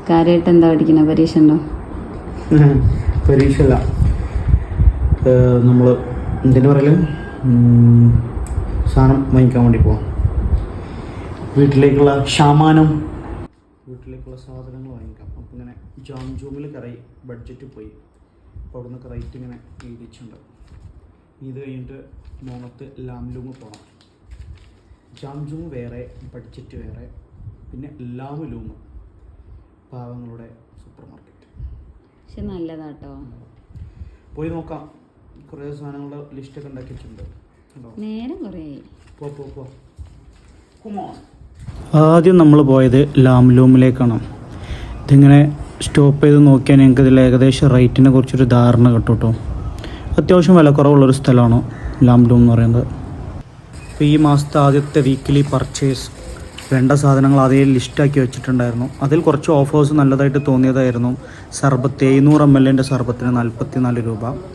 കാര്യമായിട്ട് എന്താ പഠിക്കുന്ന? പരീക്ഷ ഉണ്ടോ? പരീക്ഷ അല്ല, നമ്മൾ എന്തിനു പറയല്, സാധനം വാങ്ങിക്കാൻ വേണ്ടി പോവാം. വീട്ടിലേക്കുള്ള സാധനങ്ങൾ വാങ്ങിക്കാം. അപ്പം ഇങ്ങനെ ജാംജൂമിൽ കറി ബഡ്ജറ്റ് പോയി. അപ്പോൾ അവിടെ നിന്നൊക്കെ റേറ്റ് ഇങ്ങനെ എഴുതിച്ചിട്ടുണ്ട്. ഇത് കഴിഞ്ഞിട്ട് മോണത്ത് ലാംലൂമ് പോകണം. ജാംജൂമ് വേറെ, ബഡ്ജറ്റ് വേറെ, പിന്നെ ലാംലൂമ് പാവങ്ങളുടെ സൂപ്പർ മാർക്കറ്റ്. പക്ഷെ നല്ലതാട്ടോ, പോയി നോക്കാം. കുറേ സാധനങ്ങളുടെ ലിസ്റ്റൊക്കെ ഉണ്ടാക്കി വെച്ചിട്ടുണ്ട്. നേരം കുറേ ആദ്യം നമ്മൾ പോയത് ലാംലൂമിലേക്കാണ്. ഇതിങ്ങനെ സ്റ്റോപ്പ് ചെയ്ത് നോക്കിയാൽ ഞങ്ങൾക്ക് ഇതിൽ ഏകദേശം റേറ്റിനെ കുറിച്ചൊരു ധാരണ കിട്ടും കേട്ടോ. അത്യാവശ്യം വിലക്കുറവുള്ളൊരു സ്ഥലമാണ് ലാംലൂം എന്ന് പറയുന്നത്. അപ്പോൾ ഈ മാസത്തെ ആദ്യത്തെ വീക്കിലി പർച്ചേസ് വേണ്ട സാധനങ്ങൾ അതേ ലിസ്റ്റാക്കി വെച്ചിട്ടുണ്ടായിരുന്നു. അതിൽ കുറച്ച് ഓഫേഴ്സ് നല്ലതായിട്ട് തോന്നിയതായിരുന്നു. സർബത്ത് 700 ml സർബത്തിന് 44 രൂപ,